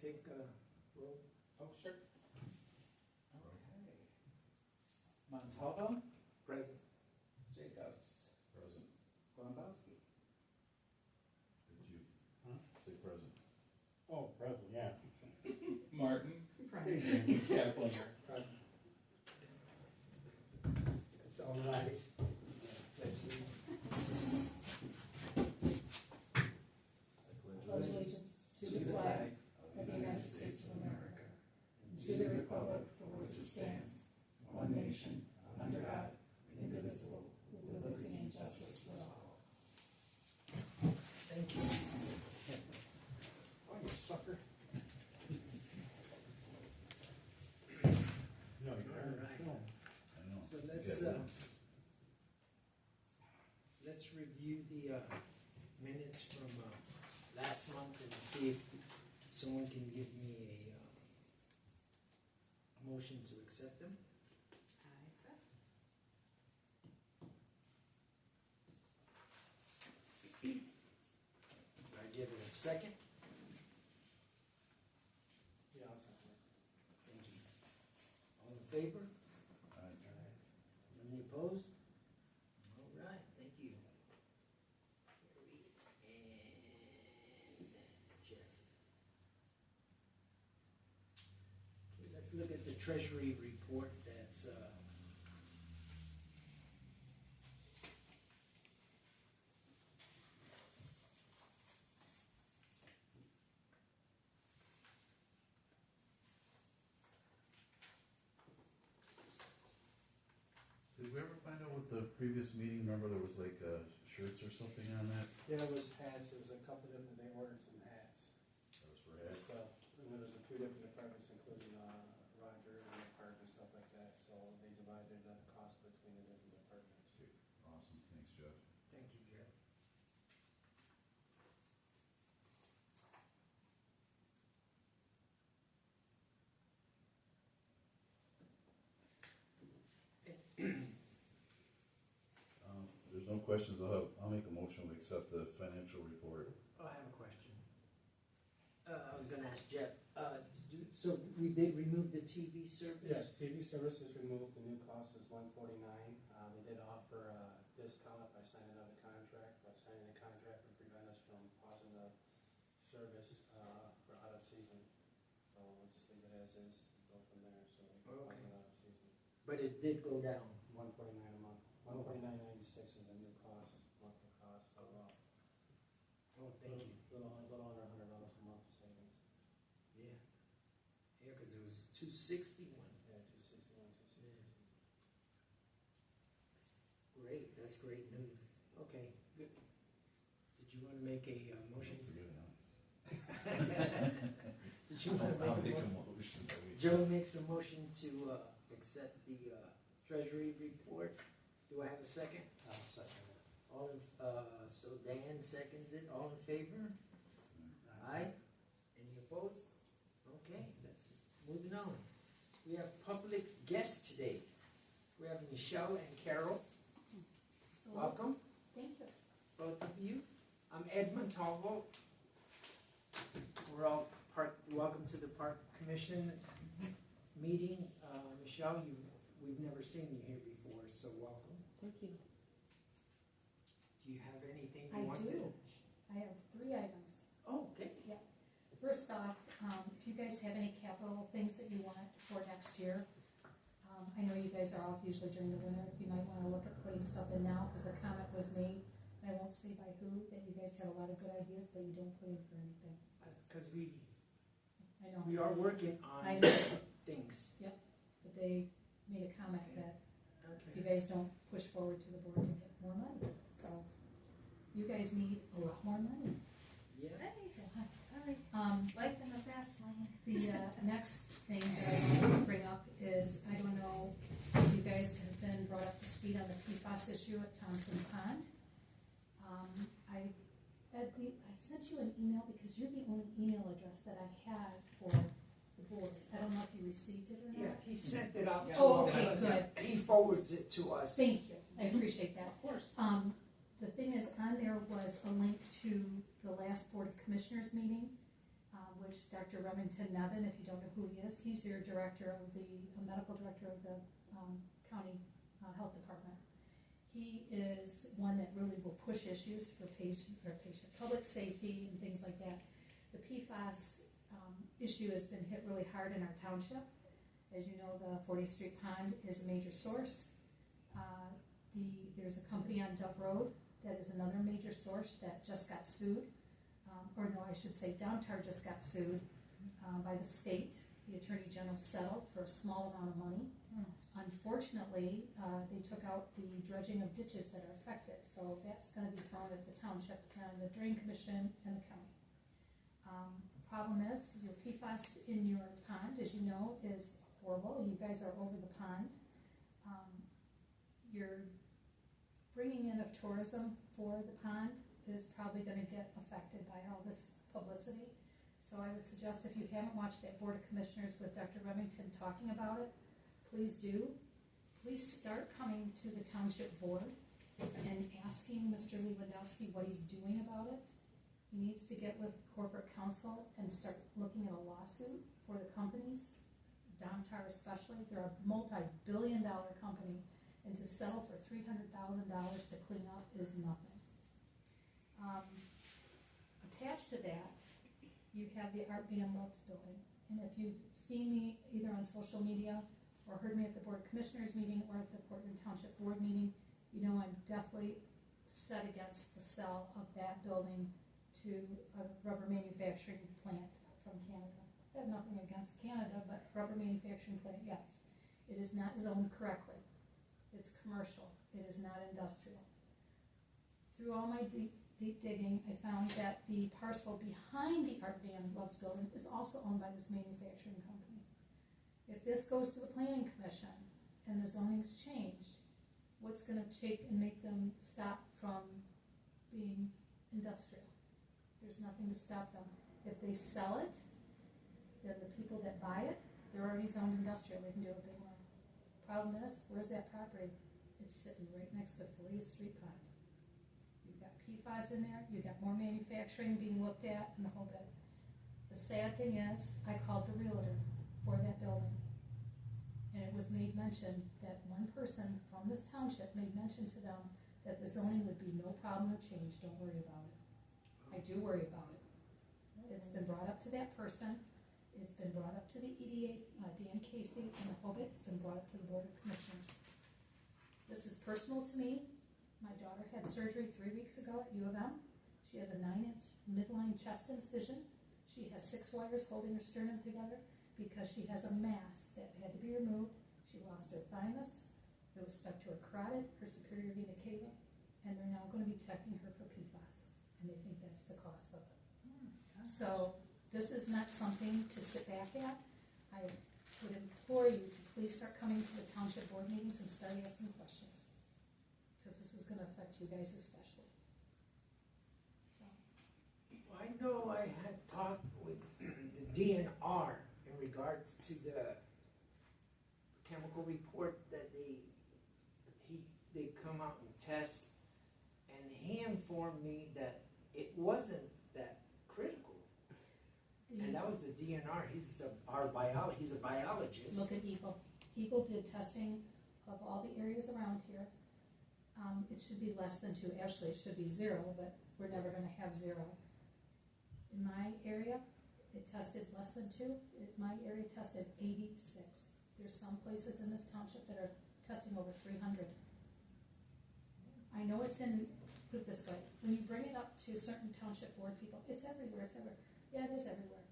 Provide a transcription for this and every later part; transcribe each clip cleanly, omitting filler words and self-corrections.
take roll? Oh, sure. Okay. Montalvo, Present. Jacobs, Present. Grombowski. Did you Huh? say present? Oh, present, yeah. Martin, Kathleen. It's all nice. Pledge allegiance to the flag of the United States of America, and to the republic for which it stands, one nation, under God, indivisible, with liberty and justice for all. Thank you. Oh, you sucker. No, you're All right. film. I know. So You let's, get witnesses. let's review the minutes from last month and see if someone can give me a motion to accept them. I accept. Do I give it a second? Yeah, I'll second it. Thank you. All in favor? Any opposed? All right, thank you. Carrie and Jeff. Okay, let's look at the treasury report that's, Did we ever find out what the previous meeting, remember there was like shirts or something on that? Yeah, it was hats, it was a couple different, they ordered some hats. That was for hats? So, and there was a few different departments, including Roger and the park and stuff like that, so they divided the cost between the different departments. Awesome, thanks Jeff. thank you, Jeff. There's no questions, I'll make a motion to accept the financial report. Oh, I have a question. I was gonna ask Jeff, so we did remove the TV service? Yes, TV services removed, the new cost is $149. They did offer a discount if I sign another contract, but signing the contract would prevent us from pausing the service for out of season. So we'll just leave it as is, go from there, so we can pause Okay. it out of season. But it did go down. $149 a month, $149.96 is the new cost, monthly cost, so Oh, thank you. little under $100 a month savings. Yeah. Yeah, cause it was 261. Yeah, 261, 262. Great, that's great news. Okay, good. Did you wanna make a motion? Forget it now. Did you wanna I'll make make a a motion? motion that we. Joe makes a motion to accept the treasury report. Do I have a second? I'll second it. All in, so Dan seconds it. All in favor? Aye. Any opposed? Okay, let's moving on. We have public guests today. We have Michelle and Carol. Welcome, Thank you. both of you. I'm Ed Montalvo. We're all welcome to the Park Commission meeting. Michelle, we've never seen you here before, so welcome. Thank you. Do you have anything I you want to? do. I have 3 items. Oh, okay. First off, if you guys have any capital things that you want for next year, I know you guys are off usually during the winter. You might want to look at putting stuff in now, because the comment was made, and I won't say by who, that you guys have a lot of good ideas, but you don't put in for anything. That's because we I know. are working I on know, things. but they made a comment that you Okay. guys don't push forward to the board to get more money. So you guys need a lot more money. Yeah. So, hi. Life in the fast lane. The next thing that I want to bring up is, I don't know if you guys have been brought up to speed on the PFAS issue at Thompson Pond. I sent you an email because you're the only email address that I had for the board. I don't know if you received it or not. Yeah, he sent it out to Oh, all of okay, us. good. He forwards it to us. Thank you, I appreciate that. Of course. The thing is, on there was a link to the last Board of Commissioners meeting. which Dr. Remington Nevin, if you don't know who he is, he's your director of the, medical director of the county health department. He is one that really will push issues for public safety and things like that. The PFAS issue has been hit really hard in our township. As you know, the 40th Street Pond is a major source. There's a company on Dove Road that is another major source that just got sued. Or no, I should say Downtar just got sued by the state. The Attorney General settled for a small amount of money. Unfortunately, they took out the dredging of ditches that are affected, so that's going to be thrown at the township and the Drain Commission and the county. Problem is, your PFAS in your pond, as you know, is horrible. You guys are over the pond. Your bringing in of tourism for the pond is probably going to get affected by all this publicity. So I would suggest, if you haven't watched that Board of Commissioners with Dr. Remington talking about it, please do. Please start coming to the Township Board and asking Mr. Lewandowski what he's doing about it. He needs to get with corporate counsel and start looking at a lawsuit for the companies, Downtar especially. They're a multi-billion-dollar company, and to settle for $300,000 to clean up is nothing. Attached to that, you have the Art Van Loves building. And if you've seen me either on social media or heard me at the Board of Commissioners meeting or at the Portland Township Board meeting, you know I'm definitely set against the sale of that building to a rubber manufacturing plant from Canada. I have nothing against Canada, but rubber manufacturing plant, yes. It is not zoned correctly. It's commercial. It is not industrial. Through all my deep digging, I found that the parcel behind the Art Van Loves building is also owned by this manufacturing company. If this goes to the Planning Commission and the zoning's changed, what's going to take and make them stop from being industrial? There's nothing to stop them. If they sell it, then the people that buy it, they're already zoned industrial. They can do what they want. Problem is, where's that property? It's sitting right next to 40th Street Pond. You've got PFAS in there, you've got more manufacturing being looked at, and the whole bit. The sad thing is, I called the realtor for that building, and it was made mention that one person from this township made mention to them that the zoning would be no problem to change, don't worry about it. I do worry about it. It's been brought up to that person, it's been brought up to the EDA, Dan Casey, and the whole bit, it's been brought up to the Board of Commissioners. This is personal to me. My daughter had surgery 3 weeks ago at U of M. She has a 9-inch midline chest incision. She has 6 wires holding her sternum together because she has a mass that had to be removed. She lost her thymus. It was stuck to her carotid, her superior vena cava, and they're now going to be checking her for PFAS, and they think that's the cost of it. So this is not something to sit back at. I would implore you to please start coming to the township board meetings and start asking questions, because this is going to affect you guys especially. So. I know I had talked with the DNR in regards to the chemical report that they come out and test, and he informed me that it wasn't that critical. And that was the DNR. He's a biologist. Look at Eagle. Eagle did testing of all the areas around here. It should be less than 2. Actually, it should be 0, but we're never going to have 0. In my area, it tested less than 2. My area tested 86. There's some places in this township that are testing over 300. I know it's in, put it this way, when you bring it up to certain township board people, it's everywhere, it's everywhere. Yeah, it is everywhere.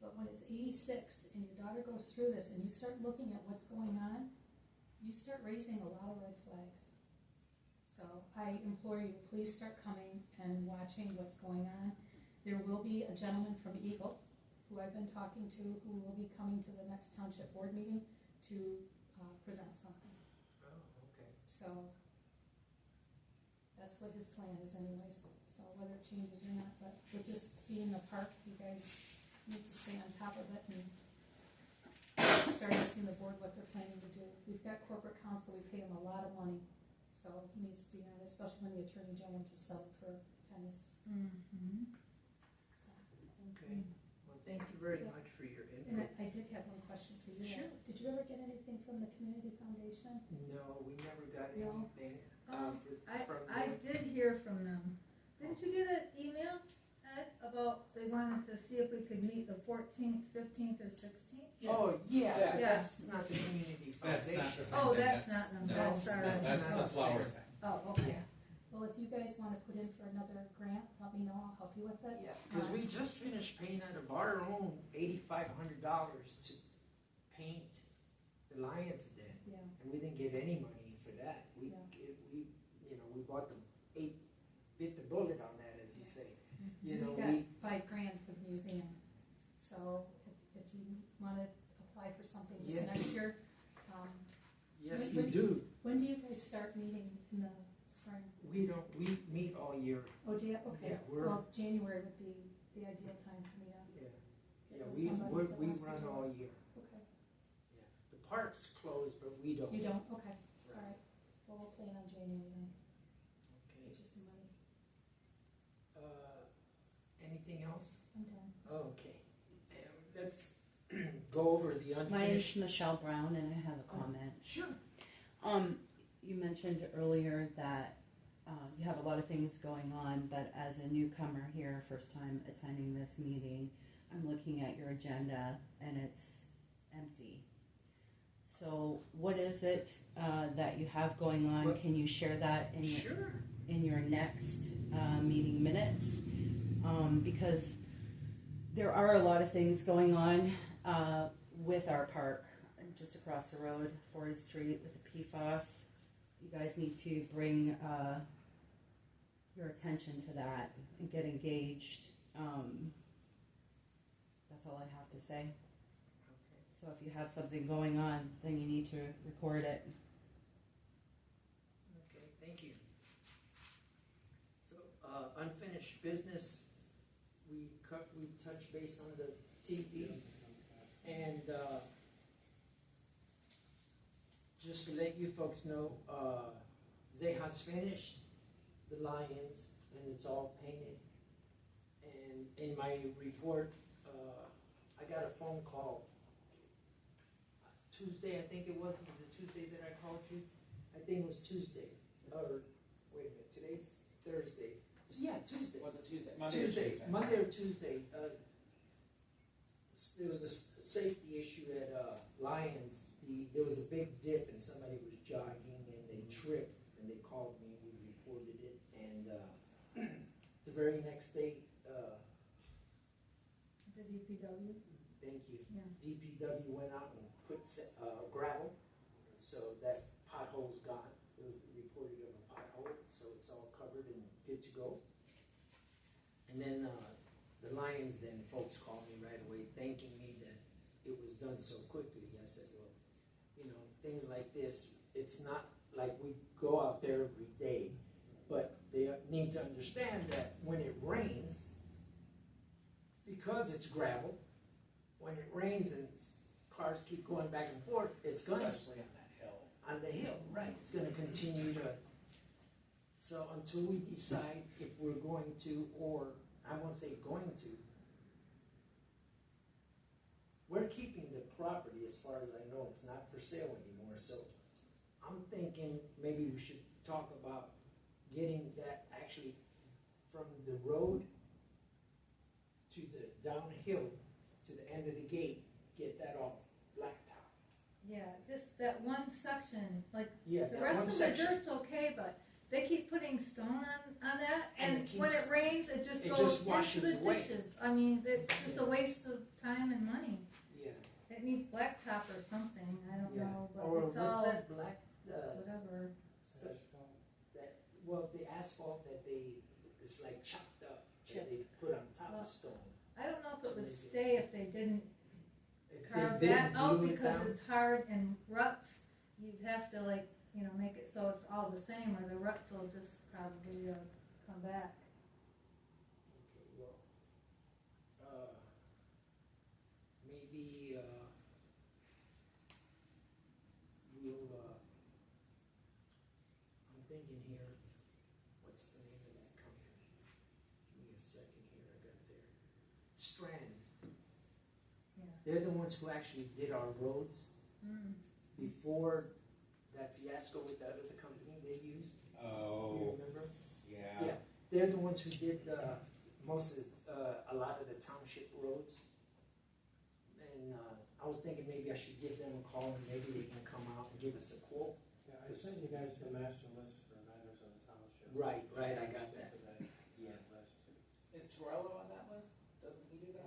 But when it's 86 and your daughter goes through this and you start looking at what's going on, you start raising a lot of red flags. So I implore you to please start coming and watching what's going on. There will be a gentleman from Eagle who I've been talking to who will be coming to the next township board meeting to present something. Oh, okay. So that's what his plan is anyways. So whether it changes or not, but with this being a park, you guys need to stay on top of it and start asking the board what they're planning to do. We've got corporate counsel, we pay him a lot of money, so he needs to be on it, especially when the Attorney General just settled for tennis. Mm-hmm. So. Okay, well, thank you very Yeah. much for your And input. I did have one question for you. Sure. Did you ever get anything from the Community Foundation? No, we never got No. anything, from I them. did hear from them. Didn't you get an email, Ed, about they wanted to see if we could meet the 14th, 15th, or 16th? Oh, yeah, Yeah. but that's not the community That's foundation. not the same Oh, thing. that's not them. No, That's our- that's not the the flower same. thing. Oh, okay. Yeah. Well, if you guys wanna put in for another grant, let me know, I'll help you with it. Yeah, because we just finished paying out of our own $8,500 to paint the Lions Den, Yeah, and we didn't get any money for that. We, Yeah. we bought bit the bullet on that, as you say. You so know, we got $5,000 for the museum. So if you wanna apply for something this Yes. next year, Yes, When- you when- do. when do you guys start meeting in the spring? We meet all year. Oh, do you? Okay, Yeah, we're- well, January would be the ideal time for me to Yeah, get yeah, with we, somebody we're- that we wants to run do it. all year. Okay, Yeah, the park's closed, but we don't. you don't, okay, Right. alright, well, we'll plan on January then, Okay. get you some money, Anything else? I'm done. Okay. Let's go over the My name's unfinished. Michelle Brown, and I have a comment. Sure. You mentioned earlier that you have a lot of things going on, but as a newcomer here, first time attending this meeting, I'm looking at your agenda and it's empty. So what is it that you have going on? What- Can you share that Sure. in your next meeting minutes? Because there are a lot of things going on with our park, just across the road, 40th Street with the PFAS. You guys need to bring your attention to that and get engaged. That's all I have to say. Okay. So if you have something going on, then you need to record it. Okay, thank you. So, unfinished business, we touched base on the TV, and, just to let you folks know, Zeha's finished the lions, and it's all painted. And in my report, I got a phone call Tuesday, I think it was it Tuesday that I called you? I think it was Tuesday, or, wait a minute, today's Thursday. Yeah, Tuesday. Was it Tuesday? Monday or Tuesday? Monday or Tuesday. There was a safety issue at Lions. There was a big dip and somebody was jogging and they tripped and they called me and we reported it. And the very next day, The DPW? thank you, Yeah. DPW went out and put gravel, so that pothole's gone. It was reported of a pothole, so it's all covered and good to go. And then the Lions Den folks called me right away thanking me that it was done so quickly. I said, well, you know, things like this, it's not like we go out there every day, but they need to understand that when it rains, because it's gravel, when it rains and cars keep going back and forth, it's gonna, Especially on that hill. on the hill, right, it's gonna continue to, so until we decide if we're going to, or I won't say going to, we're keeping the property as far as I know, it's not for sale anymore, so I'm thinking maybe we should talk about getting that actually from the road to the downhill to the end of the gate, get that all blacktop. Yeah, just that one section, like, Yeah, the that rest one of the section. dirt's okay, but they keep putting stone on that, And and it when keeps- it rains, it just it goes just into washes the away. dishes. I mean, it's just a waste of time and money. Yeah. It needs blacktop or something, I don't Yeah. know, but Or it's what's all, that black, whatever. that, well, the asphalt that they, it's like chopped up, that Chip. they put on top Well, of stone. I don't know if it would Maybe. stay if they didn't If carve they that out, glue it because down, it's hard and ruts, you'd have to like, you know, make it so it's all the same, or the ruts will just probably, come back. okay, well, maybe, we'll, I'm thinking here, what's the name of that company? Give me a second here, I got it there. Strand. Yeah. They're the ones who actually did our roads Mm. before that fiasco with that other company they used. You Oh, remember? yeah. Yeah, they're the ones who did most of a lot of the township roads. And I was thinking maybe I should give them a call and maybe they can come out and give us a quote. Yeah, I sent you guys the master list for vendors of the township. Right, I got that. Yeah. Yeah. List. Is Torello on that list? Doesn't he do that?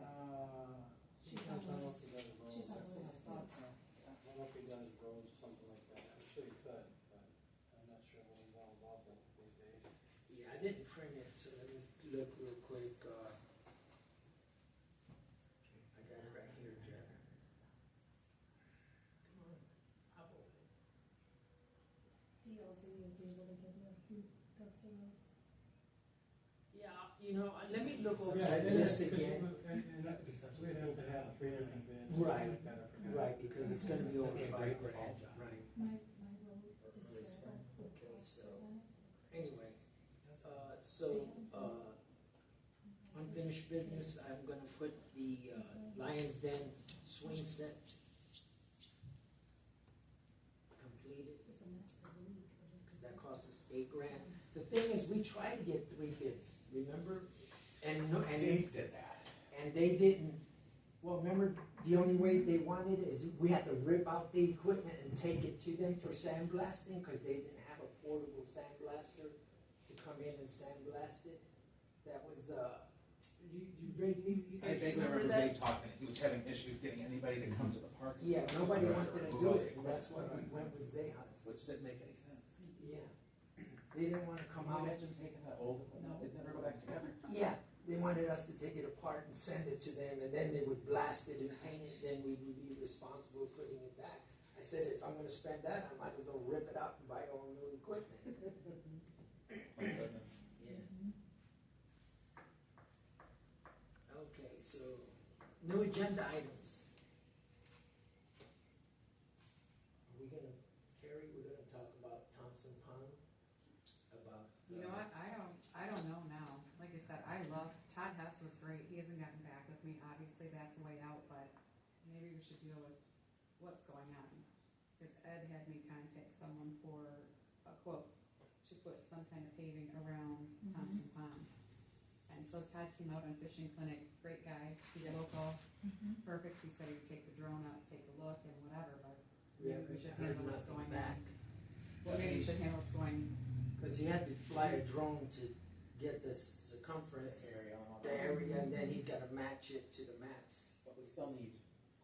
She's I on don't know the if he does roads. She's on That's the what list. I thought, so. I don't know if he does roads, something like that. I'm sure he could, but I'm not sure what he's all involved with these days. Yeah, I didn't print it, so let me look real quick. I got it right here, Jack. Come on, hop over it. DLZ will be able to give you who does the roads. Yeah, let me look over Yeah, that it list is, 'cause again. we'd have to have 3 different bids. or Right, something like that, I forgot. Right, because it's gonna be over Yeah, 5 great grand, job. right. My road is Early spring. gravel with Okay, cost so- on it. Anyway, unfinished business, I'm gonna put the Lions Den swing set completed, There's a master league. because that cost us 8 grand. The thing is, we tried to get 3 bids, remember? And no, and Dave did that. and they didn't, well, remember, the only way they wanted it is we had to rip out the equipment and take it to them for sandblasting, because they didn't have a portable sandblaster to come in and sandblast it. That was, you I guys vaguely remember remember that? Dave talking, he was having issues getting anybody to come to the park. Yeah, nobody Right. wanted to do it, and that's why we went with Zahas. Which didn't make any sense. Yeah, they didn't wanna come Can you out. imagine taking that old equipment, it'd never go back together? Yeah, they wanted us to take it apart and send it to them, and then they would blast it and paint it, then we would be responsible for putting it back. I said, if I'm gonna spend that, I might as well rip it out and buy all new equipment. My goodness. Yeah. Okay, so, new agenda items. Are we gonna, Carrie, we're gonna talk about Thompson Pond? About. You know what, I don't know now. Like I said, Todd Hess was great, he hasn't gotten back with me, obviously that's way out, but maybe we should deal with what's going on. Cause Ed had me contact someone for a quote to put some kind of paving around Thompson Pond. And so Todd came out on fishing clinic, great guy, he's local, perfect, he said he'd take the drone out, take a look and whatever, but maybe we should handle what's going on. Well, maybe we should handle what's going. Cause he had to fly a drone to get the circumference, the area, and then he's gotta match it to the maps. But we still need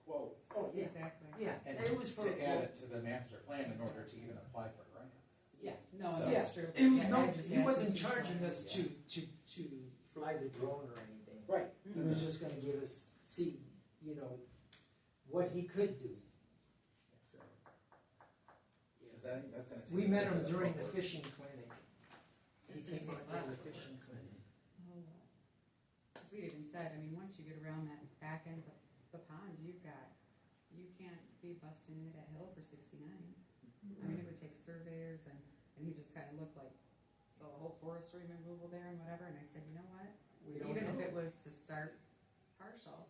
quotes. Oh, yeah, Exactly. yeah, And it was for to a add quote. it to the master plan in order to even apply for grants. Yeah, no, So- that's true. It was Yeah, no, I just he asked wasn't him to, charging so- us to fly the drone or anything. Right. He was just gonna give us, see, what he could do. So, Is that's gonna take. we met him a during the forward. fishing clinic. He It's gonna came take up a lot during the of work. fishing clinic. As we even said, I mean, once you get around that back end of the pond, you can't be busting into that hill for 69. I mean, it would take surveyors and he just kind of looked like, so a whole forestry removal there and whatever, and I said, you know what? We don't Even if know. it was to start partial,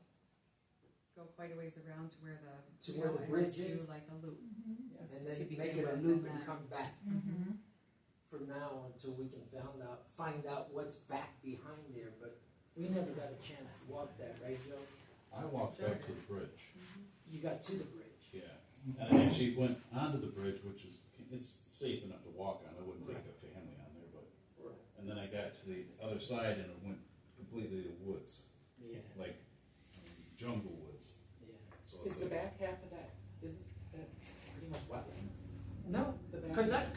go quite a ways around to where the, To where the bridge and is. just do like a loop. just And to then begin make it a with, loop and and then- come back. For now, until we can find out what's back behind there, but we never got a chance to walk that, right, Joe? I walked back to the bridge, You got to the bridge. yeah. And I actually went onto the bridge, which is, it's safe enough to walk on, I wouldn't take a family on there, but, Right. and then I got to the other side and it went completely to woods, Yeah, like jungle woods. yeah. So Is it's the like, back half of that, isn't that pretty much wetlands? No, The back because half?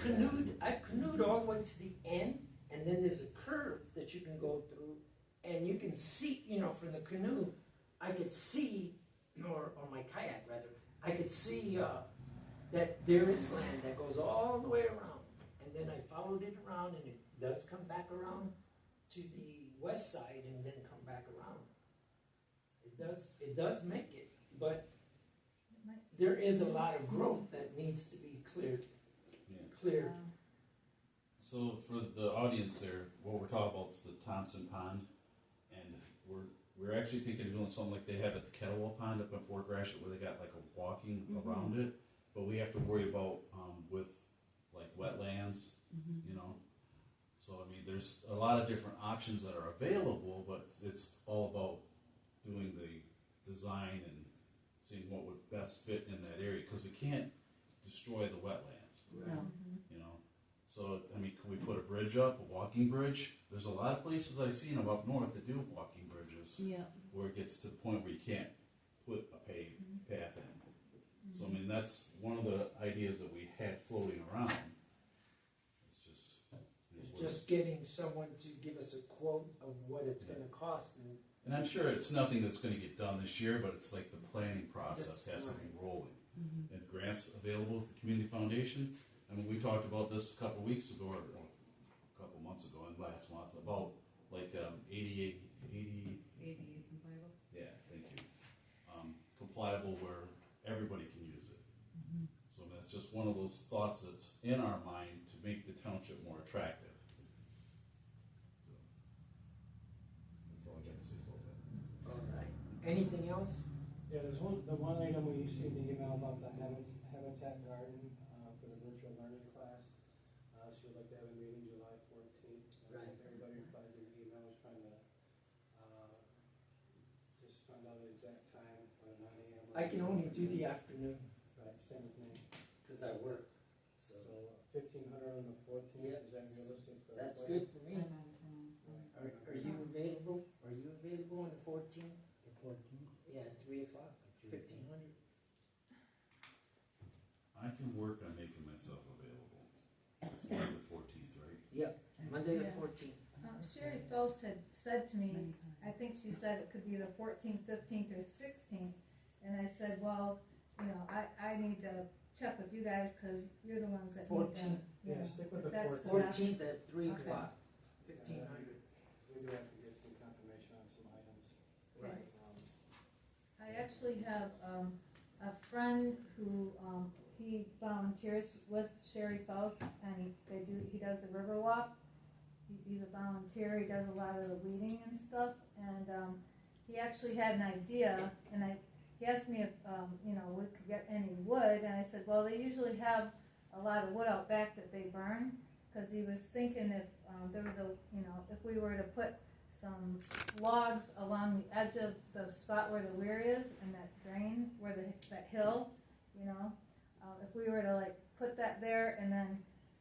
I've canoed all the way to the end, and then there's a curve that you can go through, and you can see, from the canoe, I could see, or my kayak rather, I could see that there is land that goes all the way around, and then I followed it around, and it does come back around to the west side, and then come back around. It does make it, but there is a lot of growth that needs to be cleared. so for the audience there, what we're talking about is the Thompson Pond, and we're we're actually thinking of doing something like they have at the Kettlewell Pond up in Fort Gratiot, where they got like a walking around it, but we have to worry about, with like wetlands, you know. So, I mean, there's a lot of different options that are available, but it's all about doing the design and seeing what would best fit in that area, because we can't destroy the wetlands, No. you know. So, I mean, can we put a bridge up, a walking bridge? There's a lot of places I've seen them up north that do walking bridges, Yeah. where it gets to the point where you can't put a paved path in. So, I mean, that's one of the ideas that we had floating around. It's just, It's just getting someone to give us a quote of what it's gonna cost, and I'm sure it's nothing that's going to get done this year, but it's like the planning process has to be rolling. And grants available with the Community Foundation. I mean, we talked about this a couple weeks ago, or a couple months ago, and last month, about like 80, compatible. yeah, thank you. Compliable where everybody can use it. So that's just one of those thoughts that's in our mind to make the township more attractive. So, that's all I got to say about that. all right. Anything else? Yeah, there's the one item where you see the email about the Habitat Garden, for the virtual learning class. She would like to have a meeting July 14th. Right. Everybody replied to the email, was trying to, just find out the exact time, 9 a.m. I can only do the afternoon, Right, same with me. cause I work, so So 1,500 on the 14th, Yep. is that realistic for that's everybody? good for me. Are you available? Are you available on the 14th? The 14th? Yeah, 3 o'clock, 1,500. I can work on making myself available. It's Monday the 14th, right? Yep, Monday the Yeah. 14th. Sherry Faust had said to me, I think she said it could be the 14th, 15th, or 16th. And I said, well, you know, I need to check with you guys, because you're the ones that need to, 14th. you Yeah, know, stick with the that's 14th. 14th at 3 Okay. o'clock, Yeah, 1,500. we do have to get some confirmation on some items. Right. I actually have a friend who he volunteers with Sherry Faust, and he does the river walk. He's a volunteer. He does a lot of the weeding and stuff, and he actually had an idea, and he asked me if we could get any wood, and I said, well, they usually have a lot of wood out back that they burn, because he was thinking if there was if we were to put some logs along the edge of the spot where the weir is and that drain, where that hill, if we were to like put that there and then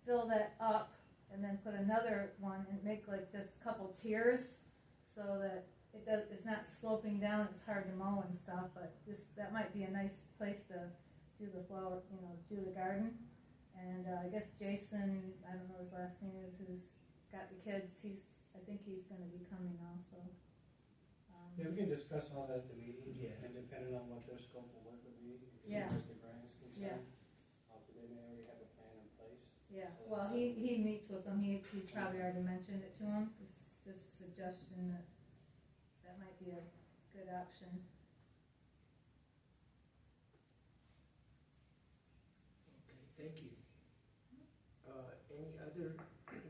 fill that up and then put another one and make like just a couple tiers so that it's not sloping down, it's hard to mow and stuff, but just that might be a nice place to do the flower, do the garden. And I guess Jason, I don't know his last name is, who's got the kids, I think he's gonna be coming also. Yeah, we can discuss all that at the meeting, Yeah. and depending on what their scope of work would be, as Yeah. far as the grant is Yeah. concerned. They may already have a plan in place. Yeah, So well, that's he meets with them, he's probably already mentioned it to him, it's just suggestion that might be a good option. Okay, thank you.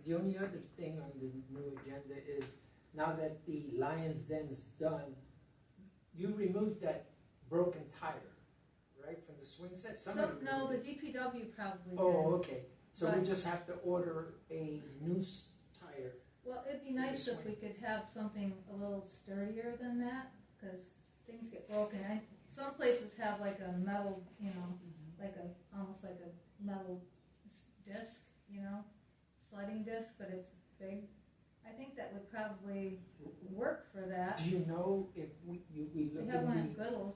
The only other thing on the new agenda is, now that the Lions Den's done, you removed that broken tire, right, from the swing set? No, the DPW probably did. Oh, okay, so we But- just have to order a new tire. Well, it'd be nice if we could have something a little sturdier than that, because things get broken. Some places have like a metal, like almost like a metal disc, sliding disc, but it's big. I think that would probably work for that. Do you know if we We look have one in at the, Goodall's,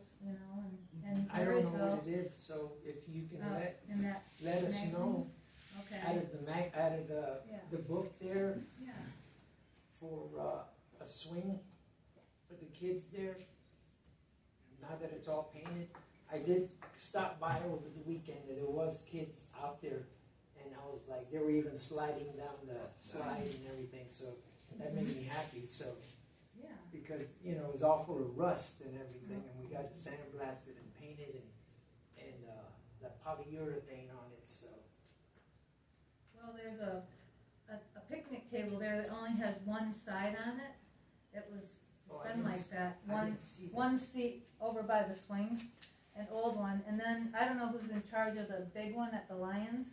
and I don't know Marysville, what it is, so if you can in that, let us magazine? know okay, out of Yeah. the book there yeah. for a swing for the kids there. Now that it's all painted, I did stop by over the weekend and there was kids out there, and I was like, they were even sliding down the slide and everything, so that made me happy. So Yeah. because it was all full of rust and everything, and we got it sandblasted and painted and the polyurethane on it. So Well, there's a picnic table there that only has one side on it. It was Oh, I been didn't like s- that. I didn't see that. One seat over by the swings, an old one, and then, I don't know who's in charge of the big one at the Lions.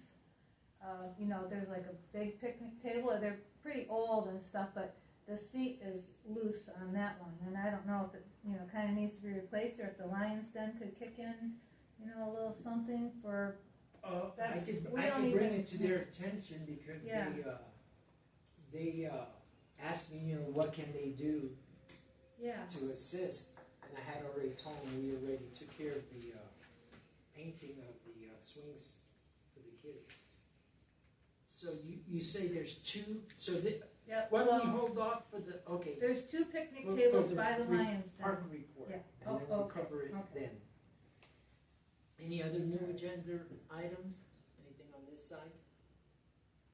You know, there's like a big picnic table, they're pretty old and stuff, but the seat is loose on that one, and I don't know if it, you know, kinda needs to be replaced, or if the Lions Den could kick in, you know, a little something for, I That's- could, we I don't could bring even- it to their attention because Yeah. they asked me, you know, what can they do yeah. to assist, and I had already told them we already took care of the painting of the swings for the kids. So you say there's two, so Yeah, why don't we well, hold off for the, okay. there's 2 picnic for tables the by the Lions Park Den. report, Yeah. and Oh, then we'll okay, cover it okay. then. Any other new agenda items? Anything on this side?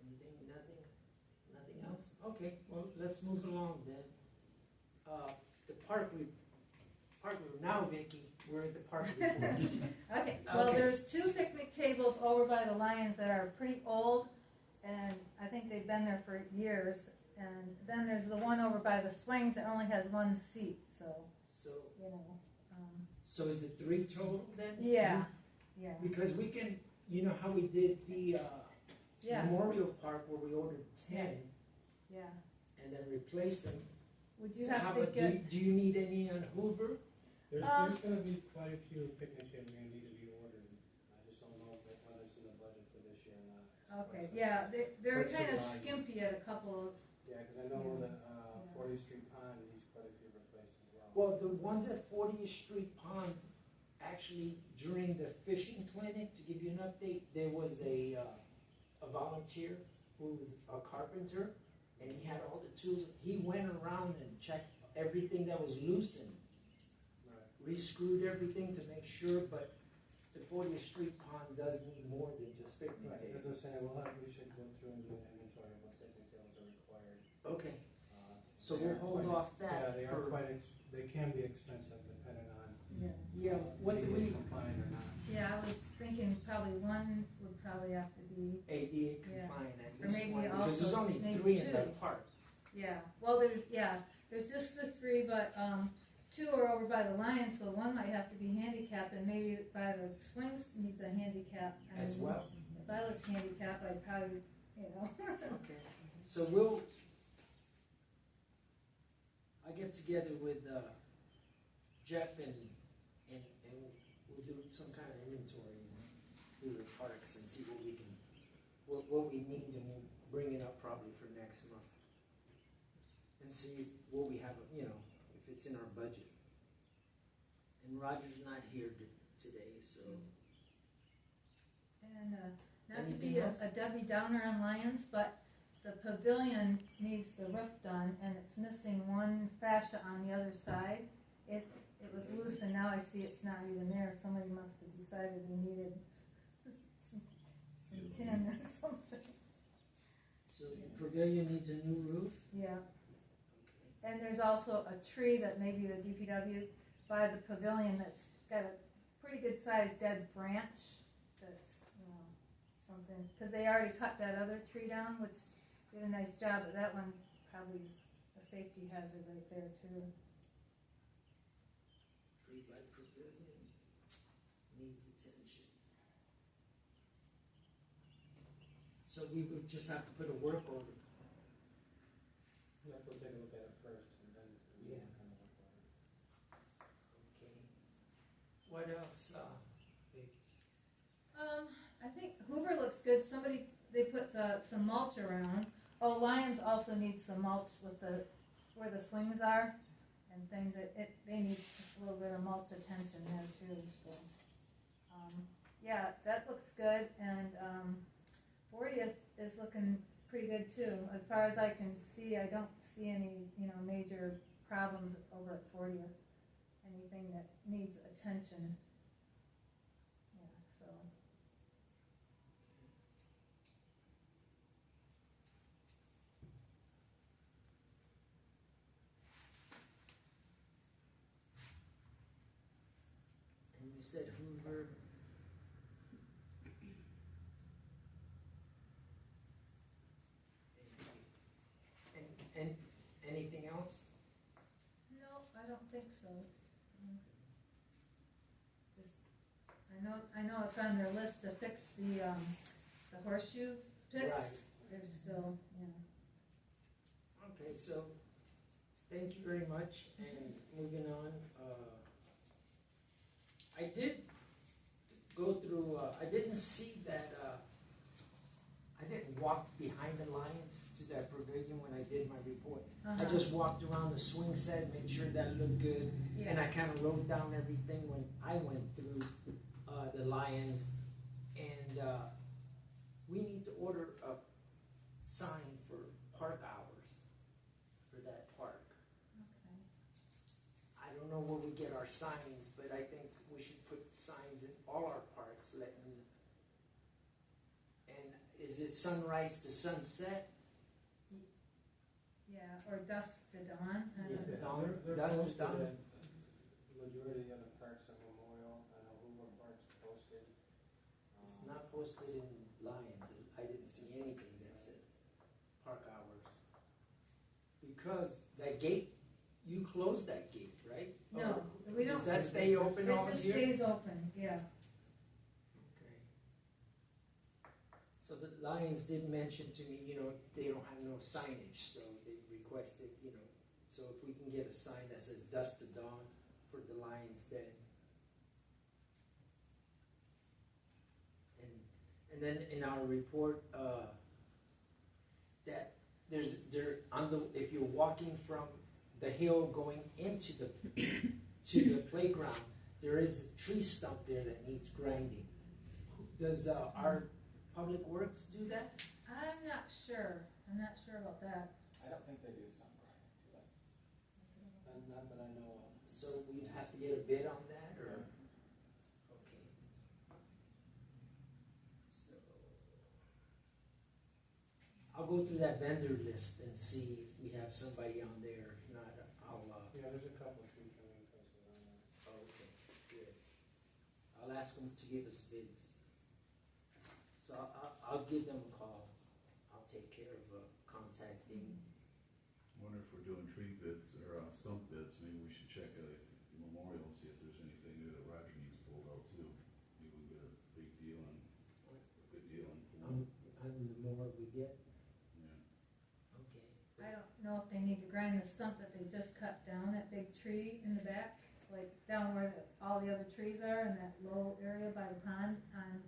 Anything, nothing else? Okay, well, let's move along then. The now Vicky, we're at the park report. Okay, well, Okay. there's 2 picnic tables over by the Lions that are pretty old, and I think they've been there for years. And then there's the one over by the swings that only has 1 seat, so, So, you know, so is it 3 total then? yeah, yeah, Because we can, you know how we did the yeah, Memorial Park where we ordered 10 yeah. and then replaced them. Would you How have to about, get, do you need any on Hoover? There's gonna be quite a few picnic tables gonna need to be ordered. I just don't know whether it's in the budget for this year or not. okay, yeah, they're What's the kind of volume? skimpy at a couple, Yeah, cause I know Yeah. that 40th Street Pond needs quite a few replaced as well. Well, the ones at 40th Street Pond, actually during the fishing clinic, to give you an update, there was a volunteer who was a carpenter, and he had all the tools. He went around and checked everything that was loosened, Right. re-screwed everything to make sure, but the 40th Street Pond does need more than just picnic Right, as I was tables. saying, we should go through and do an inventory of what picnic tables are required. Okay, so They we'll are hold quite- off that Yeah, they are for- quite, they can be expensive depending on yeah. yeah, what do ADA we, compliant or not. Yeah, I was thinking probably 1 would probably have to be, ADA Yeah. compliant, at Or least maybe one, because there's also only maybe 3 in 2. that park. yeah, well, there's just the 3, but, 2 are over by the Lions, so 1 might have to be handicapped, and maybe by the swings needs a handicap. I As mean, well. If I was handicapped, I'd probably, you know. Okay, so I get together with Jeff and we'll do some kind of inventory through the parks and see what we need, and we'll bring it up probably for next month. And see what we have, you know, if it's in our budget. And Roger's not here today, so. And, not to Anything be else? a Debbie Downer on Lions, but the pavilion needs the roof done, and it's missing 1 fascia on the other side. It was loose, and now I see it's not even there. Somebody must have decided they needed some tin or something. So the pavilion needs a new roof? Yeah, Okay. and there's also a tree that maybe the DPW by the pavilion that's got a pretty good sized dead branch that's, you know, something, because they already cut that other tree down, which did a nice job, but that one probably is a safety hazard right there too. Tree by pavilion needs attention. So we would just have to put a work order. We have to take a look at it first and then Yeah. kind of work on it. Okay. What else, Vic? I think Hoover looks good. They put some mulch around. Oh, Lions also needs some mulch with where the swings are and things. They need just a little bit of mulch attention there too, so. Yeah, that looks good, and, 40th is looking pretty good too. As far as I can see, I don't see any, you know, major problems over at 40th. Anything that needs attention. Yeah, so. And you said Hoover. And anything else? No, think so. Just, I know it's on their list to fix the horseshoe pits. Right. They're still, you know. Okay, so, thank you very much, and moving on, I did go through, I didn't see that, I didn't walk behind the lions to that pavilion when I did my report. I Uh-huh. just walked around the swing set, made sure that looked good, and Yeah. I kinda wrote down everything when I went through, the lions, and, we need to order a sign for park hours for that park. Okay. I don't know where we get our signs, but I think we should put signs in all our parks letting, and is it sunrise to sunset? Yeah, or dusk to dawn. I don't Yeah. know. They're Dust is posted done. at majority of the other parks at Memorial. I know Huron Park's posted. It's not posted in Lions, I didn't see anything that said park hours. Because that gate, you closed that gate, right? No, Or we don't. Does that stay open all It just year? stays open, yeah. Okay. So the Lions did mention to me, they don't have no signage, so they requested, so if we can get a sign that says dusk to dawn for the Lions Den. And then in our report, that if you're walking from the hill going into to the playground, there is a tree stump there that needs grinding. Does our Public Works do that? I'm not sure about that. I don't think they do stump grinding, do they? Not that I know of. So we'd have to get a bid on that, or? Okay. So, I'll go through that vendor list and see if we have somebody on there. If not, I'll, Yeah, there's a couple of tree trimming places on there. okay, good. I'll ask them to give us bids. So I'll give them a call. I'll take care of contacting. I wonder if we're doing tree bids or stump bids, maybe we should check Memorial, see if there's anything there that Roger needs pulled out too. Maybe we get a big deal on, a good deal on pulling. The more we get, Yeah. okay. I don't know if they need to grind the stump that they just cut down, that big tree in the back, like down where all the other trees are in that low area by the pond on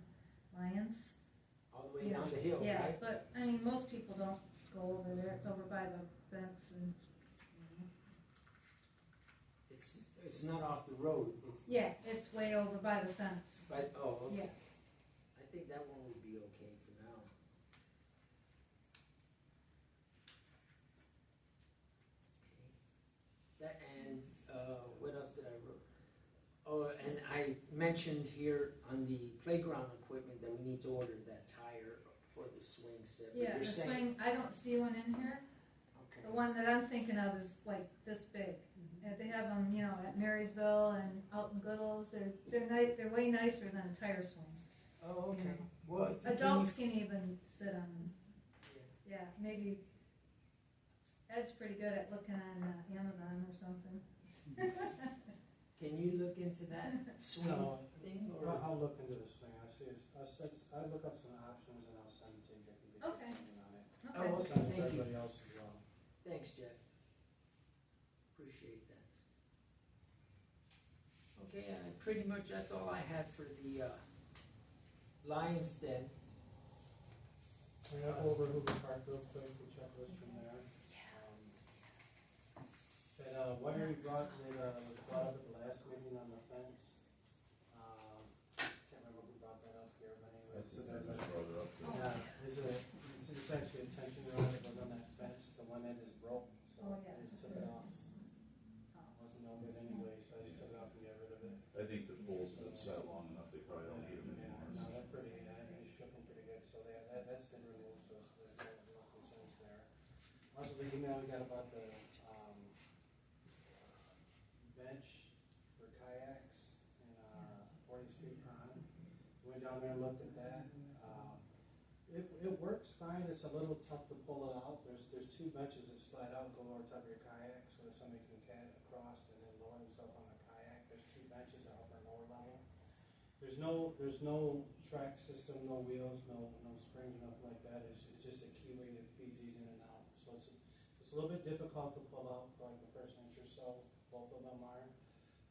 Lions. All the way down the hill, Yeah, right? but, I mean, most people don't go over there, it's over by the fence and, It's not off the road, yeah, it's way over by the fence, but, okay. yeah. I think that one would be okay for now. Okay. That, and, what else did I wrote? Oh, and I mentioned here on the playground equipment that we need to order that tire for the swing set. But Yeah, you're the saying- swing, I don't see one in here. Okay. The one that I'm thinking of is like this big. And they have them, at Marysville and out in Goodall's. They're way nicer than a tire swing. Oh, okay. Yeah. Well, if you Adults can even sit on them. Yeah. Yeah, maybe. Ed's pretty good at looking on Amazon or something. Can you look into that swing No, thing, or? I'll look into the swing. I'll look up some options and I'll send it to you. Get your Okay. opinion on it. Okay. Oh, okay, Send it to thank you. everybody else as well. Thanks, Jeff. Appreciate that. Okay, pretty much that's all I had for the Lions Den. We have to go over Hoover Park real quick, the checklist from there. That one you brought, that was brought up at the last meeting on the fence. Can't remember who brought that up here, but anyways. I just brought it up. Yeah, it's actually a tension rod that goes on that fence, the one that is broke, so Oh, yeah. I just took it off. Wasn't no good anyway, so I just took it off and got rid of it. I think the pole's been set long enough, they probably don't need them Yeah, anymore. no, they're pretty, they shook them pretty good, so that's been removed, so there's no concerns there. Also, the email we got about the, bench for kayaks in, 40th Street Pond. Went down there and looked at that. It works fine, it's a little tough to pull it out. There's two benches that slide out, go over top of your kayak, so that somebody can cat across and then lower There's no track system, no wheels, no springs, nothing like that. It's just a keyway that feeds these in and out. So it's a little bit difficult to pull out for like the first inch or so. Both of them are.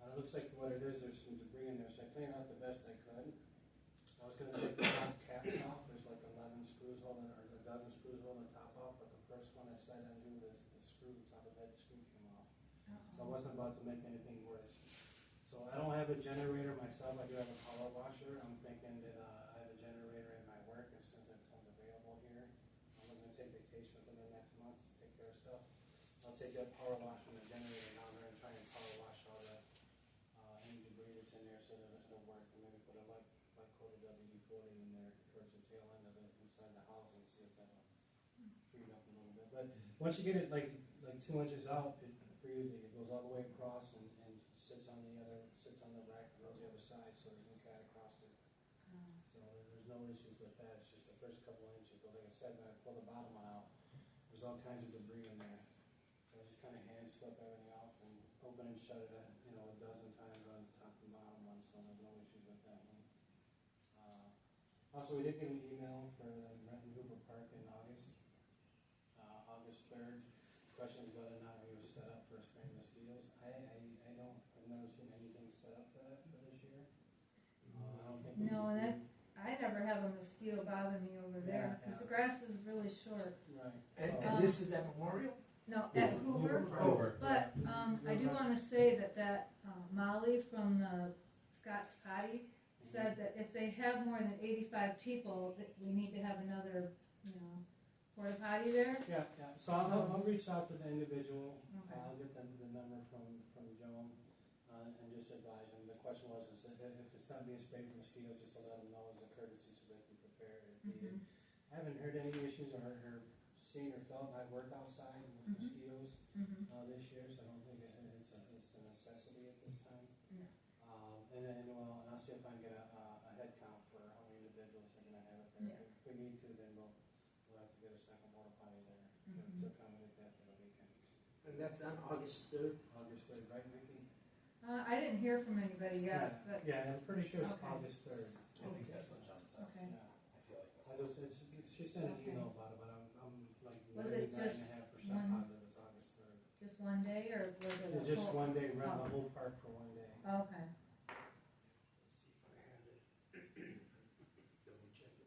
And it looks like what it is, there's some debris in there, so I cleaned out the best I could. I was gonna take the top caps off. There's like 11 screws holding, or a dozen screws holding the top off, but the first one I decided to do was the screw, the top of that screw came off. So I wasn't about to make anything worse. So I don't have a generator myself, I do have a power washer. I'm thinking that I have a generator in my work as soon as it becomes available here. I'm gonna take vacation within the next month to take care of stuff. I'll take that power washer and the generator down there and try and power wash all that, any debris that's in there so that it's gonna work. And maybe put a light coated WD-40 in there towards the tail end of it inside the house and see if that'll free it up a little bit. But once you get it like 2 inches out, it frees it goes all the way across and sits on the rack and goes the other side so there's no cat across it. So there's no issues with that. It's just the first couple of inches. But like I said, when I pull the bottom one out, there's all kinds of debris in there. So I just kind of hand slip everything off and open and shut it a dozen times on the top and bottom one, so there's no issues with that one. Also, we did get an email for the Renton Hooper Park in August 3rd. Question is whether or not we were set up for spraying mosquitoes. I've never seen anything set up for that for this year. I don't think. No, and I never have a mosquito bother me over there, because the grass is really short. Right. And this is at Memorial? No, at Hoover. Hoover. But I do want to say that Molly from the Scott's Potty said that if they have more than 85 people, that we need to have another, porta potty there. Yeah. So I'll reach out to the individual. Okay. I'll get the number from Joan and just advise them. The question was, is if it's not being sprayed for mosquitoes, just to let them know as a courtesy so they can prepare if needed. I haven't heard any issues or seen or felt. I work outside with mosquitoes this year, so I don't think it's a necessity at this time. Yeah. And I'll see if I can get a head count for how many individuals are going to have it there. Yeah. If we need to, then we'll have to get a second water potty there to accommodate that for the weekend. And that's on August 3rd? August 3rd, right, Vicki? I didn't hear from anybody yet, but Yeah, I'm pretty sure it's Okay. August 3rd. I think that's what John said. okay. Yeah. I feel like that's. She sent an Okay. email about it, but I'm like Was it just 99.5% one- positive it's August 3rd. Just one day, or was it a Just whole- one day, rent Oh. the whole park for one day. Okay. Let's see if I have it. Double check it.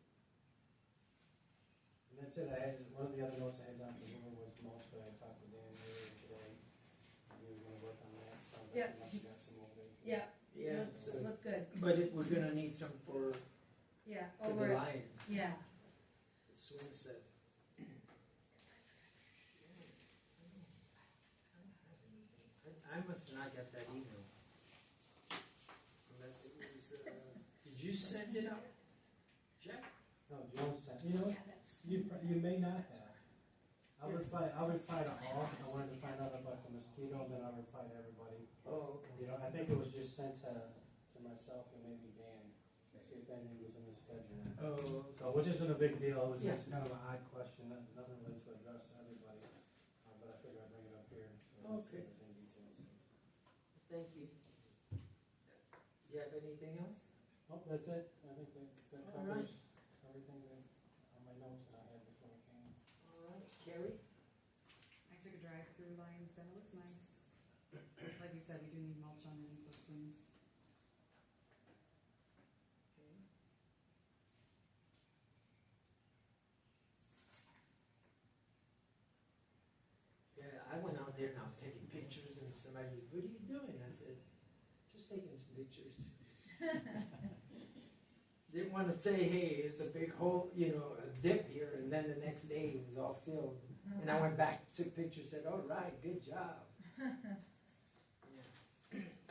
And that's it. One of the other notes I had down for Hoover was mulch, but I talked to Dan earlier today. He was gonna work on that. Sounds like Yeah. he must have got some over there. Yeah, Yeah, look, so, look good. but if we're gonna need some for Yeah, the over, Lions, yeah. the swing set. I must not get that email. Unless it was, did you send it out, Jack? No, Joan sent, you may not have. I'll reply to all. I wanted to find out about the mosquito, then I'll reply to everybody. Oh, okay. I think it was just sent to myself and maybe Dan, to see if anything was in the schedule. Oh, So, which isn't a big deal, it was Yeah. just kind of an odd question, nothing really to address to everybody, but I figured I'd bring it up here, so Okay. it's in details. thank you. Do you have anything else? Oh, that's it, I think that All right. covers everything that, on my notes that I had before I came. All right, Carrie? I took a drive through Lions Den, it looks nice. Like you said, we do need mulch underneath those swings. Okay. Yeah, I went out there and I was taking pictures and somebody, what are you doing? I said, just taking some pictures. Didn't want to say, hey, it's a big hole, a dip here, and then the next day it was all filled. And I went back, took pictures, said, all right, good job.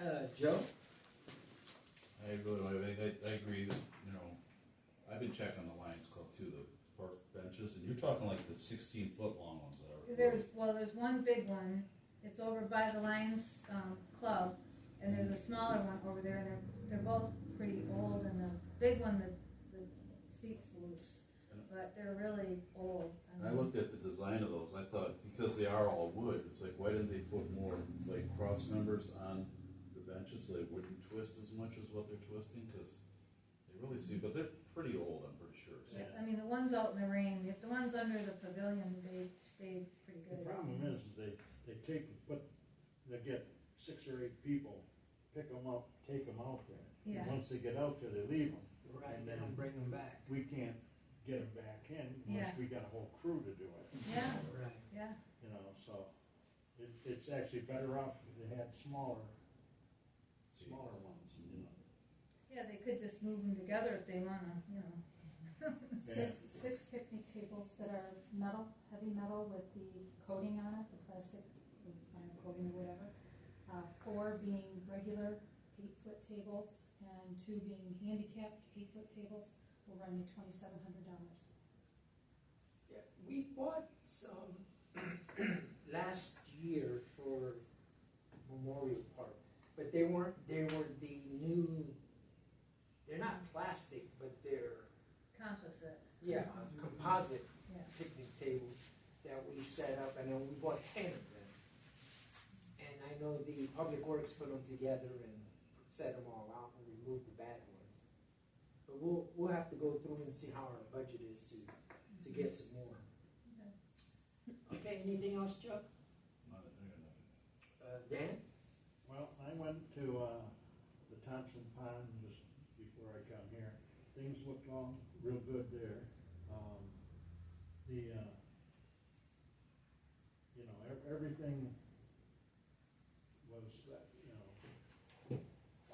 Yeah. Joe? I agree that, I've been checking the Lions Club too, the park benches, and you're talking like the 16-foot long ones that are. There's one big one, it's over by the Lions Club, and there's a smaller one over there, and they're both pretty old, and the big one, the seat's loose, but they're really old. And I looked at the design of those, I thought, because they are all wood, it's like, why didn't they put more, like, cross members on the benches so they wouldn't twist as much as what they're twisting? Because They really seem, but they're pretty old, I'm pretty sure. So. Yeah, I mean, the ones out in the rain, if the ones under the pavilion, they stayed pretty The good. problem is they they get 6 or 8 people, pick them up, take them out there. Yeah. And once they get out there, they leave them. Right, And they then don't bring them back. We can't get them back in Yeah. unless we got a whole crew to do it. Yeah, Right. yeah, You know, so it's actually better off if they had smaller ones, you know. yeah, they could just move them together if they wanna, you know. Six picnic tables that are metal, heavy metal with the coating on it, the plastic, vinyl coating or whatever. 4 being regular 8-foot tables and 2 being handicapped 8-foot tables will run you $2,700. Yeah, we bought some last year for Memorial Park, but they were the new, they're not plastic, but they're, Composite. yeah, composite Yeah. picnic tables that we set up, and then we bought 10 of them. And I know the Public Works put them together and set them all out and removed the bad ones. But we'll have to go through and see how our budget is to get some more. Okay, anything else, Chuck? Not a- I got nothing. Dan? Well, I went to the Thompson Pond just before I come here. Things looked all real good there. Everything was,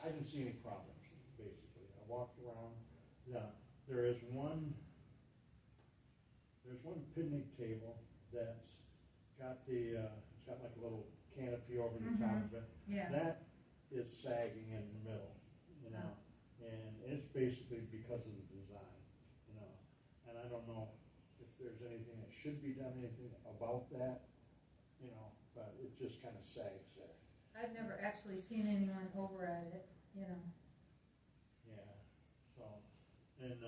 I didn't see any problems, basically. I walked around. There's one picnic table that's got it's got like a little canopy over the top of it. Yeah, That is sagging in the middle, you know, and it's basically because of the design, you know. And I don't know if there's anything that should be done, anything about that, you know, but it just kind of sags there. I've never actually seen anyone over at it, you know. Yeah, so, and,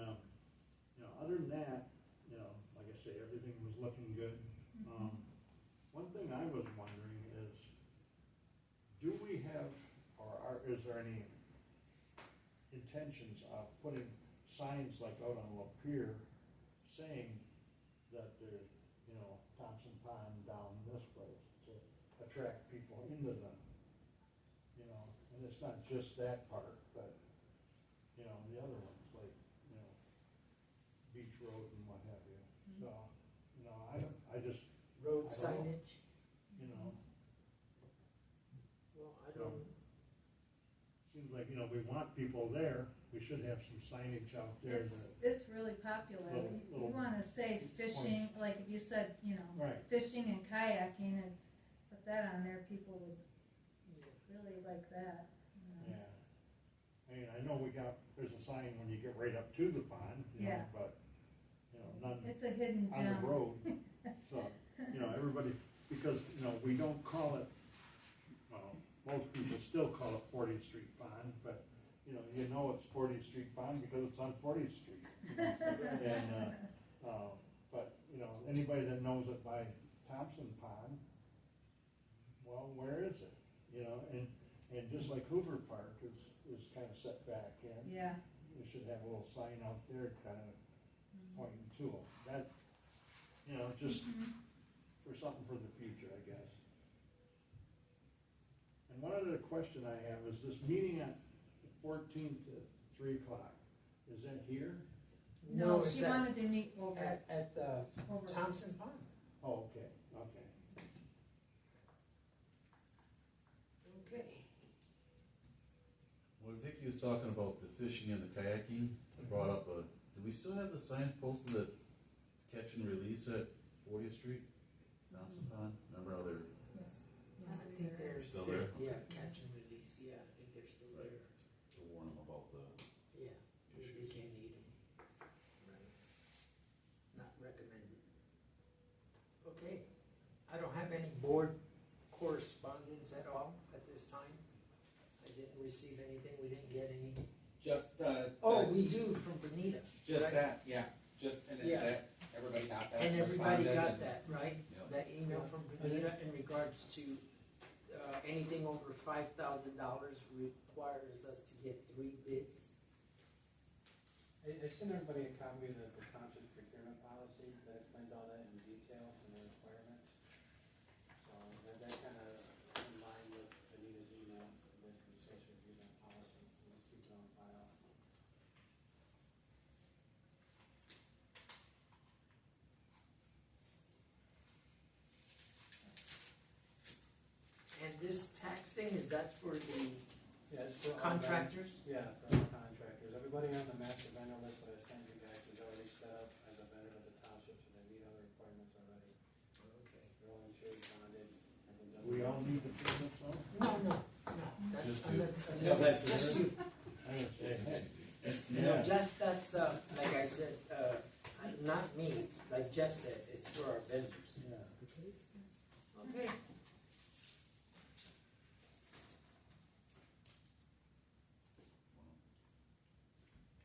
other than that, like I say, everything was looking good. One thing I was wondering is, do we have, is there any intentions of putting signs like out on Lapeer saying that there's, Thompson Pond down this place to attract people into them? And it's not just that part, but, the other ones, like, Beach Road and what have you. So, I just, Road I don't know. signage? Well, I don't, seems like, we want people there, we should have some signage out there that, It's really popular. You wanna say fishing, like if you said, right, fishing and kayaking and put that on there, people would really like that. yeah. I mean, I know there's a sign when you get right up to the pond, Yeah. but, none It's a hidden on gem. the road. So, everybody, because, we don't call it, well, most people still call it 40th Street Pond, but, it's 40th Street Pond because it's on 40th Street. And, but, anybody that knows it by Thompson Pond, well, where is it? And just like Hoover Park is kind of set back in. Yeah, We should have a little sign out there kind of pointing to them. That, just for something for the future, I guess. And one other question I have is this meeting at 14th at 3 o'clock, is that here? no, it's she wanted to meet over, at over. Thompson Pond. Oh, okay. Okay. Well, I think he was talking about the fishing and the kayaking. I brought up do we still have the signs posted at catch and release at 40th Street, Thompson Pond? Remember how they're, Yes. I think they're Still there? Yeah, catch and release, yeah, I think they're still Right. there. to warn them about the Yeah, they issues? can't eat them. Right. Not recommended. Okay, I don't have any board correspondence at all at this time. I didn't receive anything, we didn't get any. Just Oh, we do from Benita. just right? that, yeah, and then Yeah. that, everybody got that. And everybody responded, got and- that, right? Yep. That email from Benita in regards to, anything over $5,000 requires us to get 3 bids. I sent everybody a copy of the township procurement policy that explains all that in detail and the requirements. So that kind of in line with Anita's email, with the supposed to review that policy, so let's keep it on file. And this tax thing, is that for the Yeah, it's for all contractors? Yeah, for all contractors. Everybody on the master vendor list that I sent you guys is already set up as a vendor of the township, so they meet all the requirements already. Okay. They're all insured, bonded, and they've done. We all need to do this, so? No, that's, Just unless that's it's just you. I would say, hey. No, that's, like I said, not me, like Jeff said, it's for our vendors. Yeah. Okay.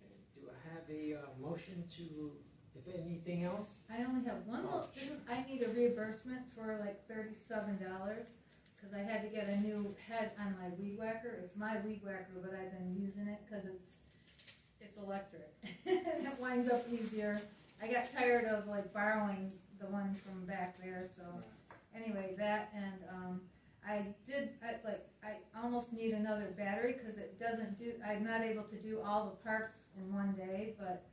Okay, do I have a motion to, if anything else? I only have one Oh, more, I need a reimbursement for like $37, cause I had to get a new head on my weed whacker. It's my weed whacker, but I've been using it cause it's electric. And it winds up easier. I got tired of like borrowing the one from back there, so anyway, that and I almost need another battery cause it doesn't do, I'm not able to do all the parts in one day, but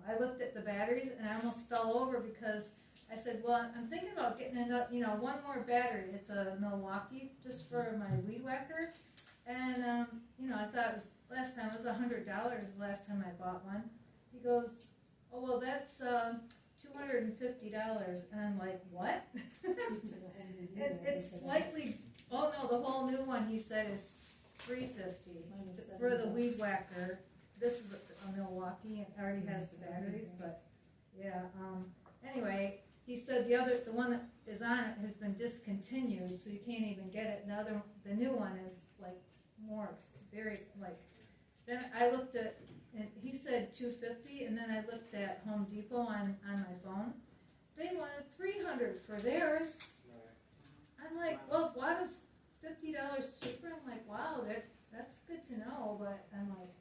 I looked at the batteries and I almost fell over because I said, well, I'm thinking about getting another, one more battery. It's a Milwaukee just for my weed whacker. And, I thought it was, last time it was $100 last time I bought one. He goes, oh, well, that's $250. And I'm like, what? It's slightly, oh no, the whole new one he said is $350 for the weed whacker. This is a Milwaukee, it already has the batteries, but yeah. Anyway, he said the one that is on it has been discontinued, so you can't even get it. The new one is like more, very like. Then I looked at, and he said $250, and then I looked at Home Depot on my phone. They wanted $300 for theirs. I'm like, well, why was $50 cheaper? I'm like, wow, that's good to know, but I'm like,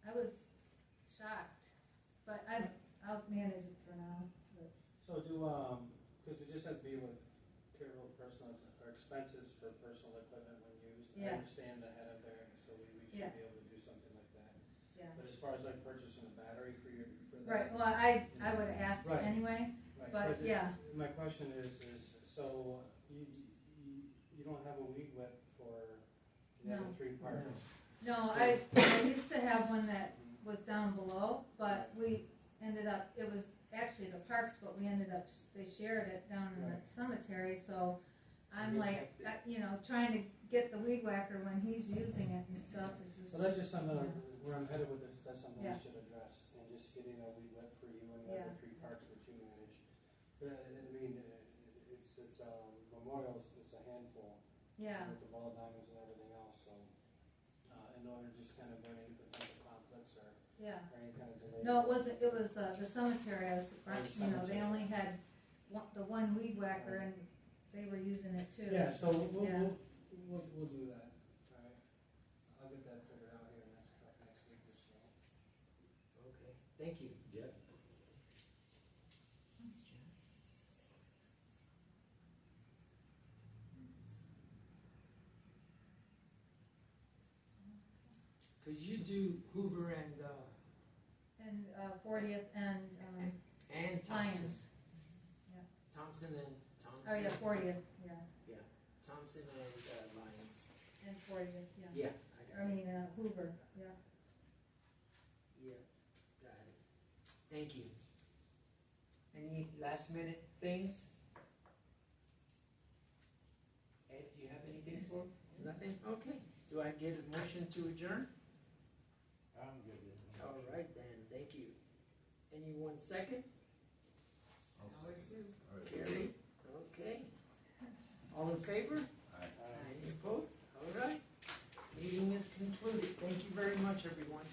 I was shocked, but I'll manage it for now. But. So because we just have to be with careful personal, or expenses for personal equipment when used. Yeah. I understand the head up there, so we should Yeah. be able to do something like that. Yeah. But as far as like purchasing a battery for that. Right. Well, I would ask Right. anyway, Right. but yeah. My question is so you don't have a weed whip for the other No. 3 parts? No, I used to have one that was down below, but we ended up, it was actually the parks, but we ended up, they shared it down in the cemetery, so I'm like, trying to get the weed whacker when he's using it and stuff is just. Well, that's just something where I'm headed with this, that's something we Yeah. should address, and just getting a weed whip for you and the Yeah. other 3 parks that you manage. But I mean, it's memorials, it's a handful. Yeah, With the ball diamonds and everything else, so, in order to just kind of avoid any potential conflicts or yeah. any kind of delay. No, it wasn't, it was the cemetery, I was surprised, Oh, the they cemetery. only had the one weed whacker and they were using it too. Yeah, so Yeah. we'll do that, alright? I'll get that figured out here next week or so. Okay, thank you. Yeah. Cause you do Hoover and 40th and, Thompson. Lions. Yeah. Thompson and Thompson. Oh, yeah, 40th, yeah, Yeah, Thompson and Lions. and 40th, yeah. Yeah, I got it. Hoover, yeah. Yeah, got it. Thank you. Any last minute things? Ed, do you have anything for? Nothing? Okay. Do I get a motion to adjourn? I'm good. All right then, thank you. Anyone second? Always do. All right. Carrie? Okay. All in favor? Aye. Any opposed? All right. Meeting is concluded. Thank you very much, everyone.